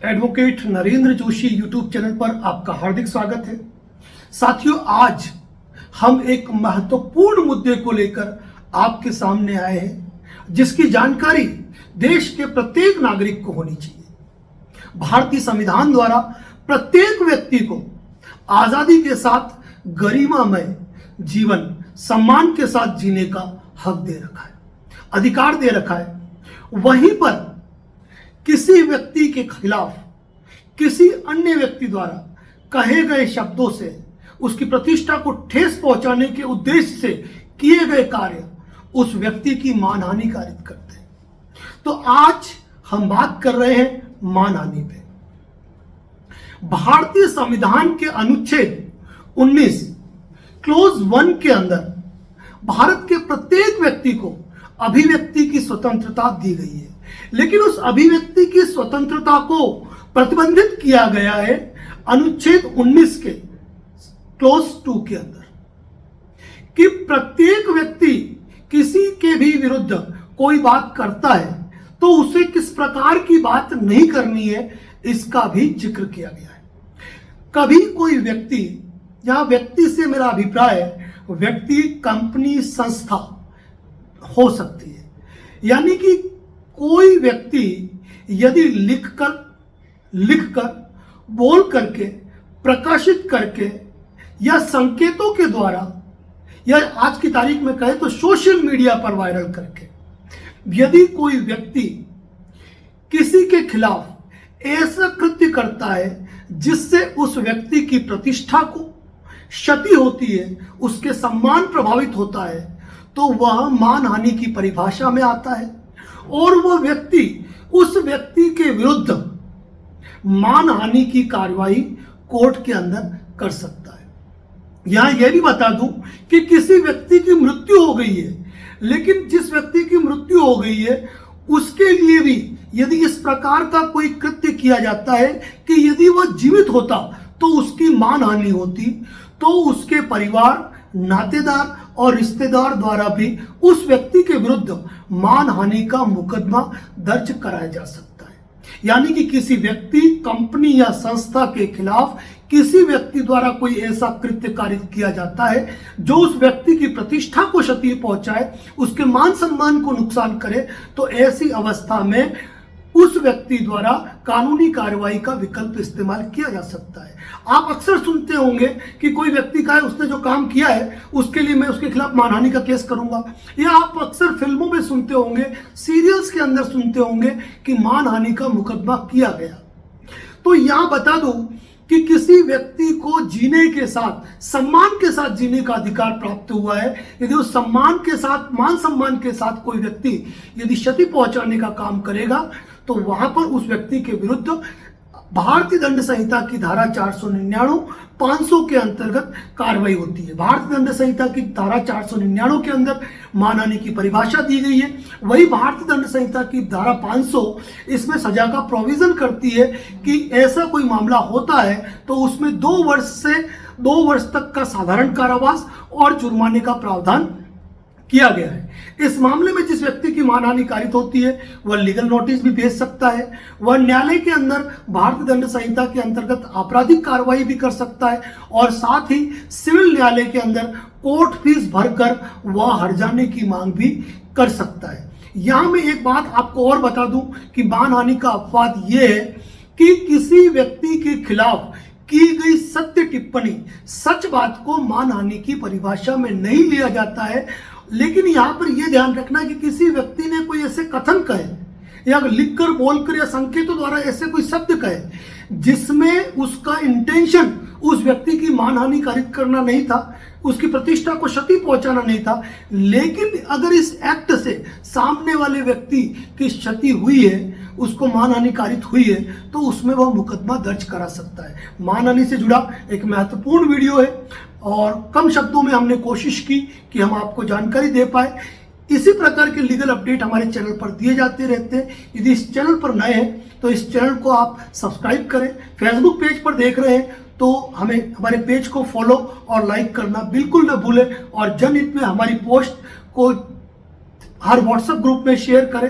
Advocate Narendra Joshi YouTube channel पर आपका हार्दिक स्वागत है। साथियों, आज हम एक महत्वपूर्ण मुद्दे को लेकर आपके सामने आए हैं, जिसकी जानकारी देश के प्रत्येक नागरिक को होनी चाहिए। भारतीय संविधान द्वारा प्रत्येक व्यक्ति को आजादी के साथ गरिमामय जीवन सम्मान के साथ जीने का हक दे रखा है, अधिकार दे रखा है। वहीं पर किसी व्यक्ति के खिलाफ किसी अन्य व्यक्ति द्वारा कहे गए शब्दों से उसकी प्रतिष्ठा को ठेस पहुंचाने के उद्देश्य से किए गए कार्य उस व्यक्ति की मानहानि कारित करते हैं। तो आज हम बात कर रहे हैं मानहानि पे। भारतीय संविधान के अनुच्छेद 19 क्लोज 1 के अंदर भारत के प्रत्येक व्यक्ति को अभिव्यक्ति की स्वतंत्रता दी गई है, लेकिन उस अभिव्यक्ति की स्वतंत्रता को प्रतिबंधित किया गया है अनुच्छेद 19 के क्लोज 2 के अंदर, कि प्रत्येक व्यक्ति किसी के भी विरुद्ध कोई बात करता है तो उसे किस प्रकार की बात नहीं करनी है, इसका भी जिक्र किया गया है। कभी कोई व्यक्ति, यहां व्यक्ति से मेरा अभिप्राय व्यक्ति, कंपनी, संस्था हो सकती है, यानी कि कोई व्यक्ति यदि लिखकर, बोल करके, प्रकाशित करके या संकेतों के द्वारा, या आज की तारीख में कहे तो सोशल मीडिया पर वायरल करके, यदि कोई व्यक्ति किसी के खिलाफ ऐसा कृत्य करता है जिससे उस व्यक्ति की प्रतिष्ठा को क्षति होती है, उसके सम्मान प्रभावित होता है, तो वह मानहानि की परिभाषा में आता है और वह व्यक्ति उस व्यक्ति के विरुद्ध मानहानि की कार्रवाई कोर्ट के अंदर कर सकता है। यहां यह भी बता दूं कि किसी व्यक्ति की मृत्यु हो गई है, लेकिन जिस व्यक्ति की मृत्यु हो गई है उसके लिए भी यदि इस प्रकार का कोई कृत्य किया जाता है कि यदि वह जीवित होता तो उसकी मानहानि होती, तो उसके परिवार, नातेदार और रिश्तेदार द्वारा भी उस व्यक्ति के विरुद्ध मानहानि का मुकदमा दर्ज कराया जा सकता है। यानी कि किसी व्यक्ति, कंपनी या संस्था के खिलाफ किसी व्यक्ति द्वारा कोई ऐसा कृत्य कारित किया जाता है जो उस व्यक्ति की प्रतिष्ठा को क्षति पहुंचाए, उसके मान सम्मान को नुकसान करे, तो ऐसी अवस्था में उस व्यक्ति द्वारा कानूनी कार्रवाई का विकल्प इस्तेमाल किया जा सकता है। आप अक्सर सुनते होंगे कि कोई व्यक्ति का है, उसने जो काम किया है उसके लिए मैं उसके खिलाफ मानहानि का केस करूंगा, या आप अक्सर फिल्मों में सुनते होंगे, सीरियल्स के अंदर सुनते होंगे कि मानहानि का मुकदमा किया गया। तो यहां बता दूं कि किसी व्यक्ति को जीने के साथ, सम्मान के साथ जीने का अधिकार प्राप्त हुआ है। यदि उस सम्मान के साथ, मान सम्मान के साथ कोई व्यक्ति यदि क्षति पहुंचाने का काम करेगा तो वहां पर उस व्यक्ति के विरुद्ध भारतीय दंड संहिता की धारा 499, 500 के अंतर्गत कार्रवाई होती है। भारतीय दंड संहिता की धारा 499 के अंदर मानहानि की परिभाषा दी गई है। वही भारतीय दंड संहिता की धारा 500 इसमें सजा का प्रोविजन करती है कि ऐसा कोई मामला होता है तो उसमें 2 वर्ष से 2 वर्ष तक का साधारण कारावास और जुर्माने का प्रावधान किया गया है। इस मामले में जिस व्यक्ति की मानहानि कारित होती है वह लीगल नोटिस भी भेज सकता है, वह न्यायालय के अंदर भारतीय दंड संहिता के अंतर्गत आपराधिक कार्रवाई भी कर सकता है, और साथ ही सिविल न्यायालय के अंदर कोर्ट फीस भरकर वह हर्जाने की मांग भी कर सकता है। यहां मैं एक बात आपको और बता दूं कि मानहानि का अपवाद यह है कि किसी व्यक्ति के खिलाफ की गई सत्य टिप्पणी, सच बात को मानहानि की परिभाषा में नहीं लिया जाता है। लेकिन यहां पर यह ध्यान रखना कि किसी व्यक्ति ने कोई ऐसे कथन कहे या लिखकर, बोलकर या संकेतों द्वारा ऐसे कोई शब्द कहे जिसमें उसका इंटेंशन उस व्यक्ति की मानहानि कारित करना नहीं था, उसकी प्रतिष्ठा को क्षति पहुंचाना नहीं था, लेकिन अगर इस एक्ट से सामने वाले व्यक्ति की क्षति हुई है, उसको मानहानि कारित हुई है, तो उसमें वह मुकदमा दर्ज करा सकता है। मानहानि से जुड़ा एक महत्वपूर्ण वीडियो है और कम शब्दों में हमने कोशिश की कि हम आपको जानकारी दे पाए। इसी प्रकार के लीगल अपडेट हमारे चैनल पर दिए जाते रहते हैं। यदि इस चैनल पर नए हैं तो इस चैनल को आप सब्सक्राइब करें। फेसबुक पेज पर देख रहे हैं तो हमारे पेज को फॉलो और लाइक करना बिल्कुल न भूलें, और जनहित में हमारी पोस्ट को हर व्हाट्सएप ग्रुप में शेयर करें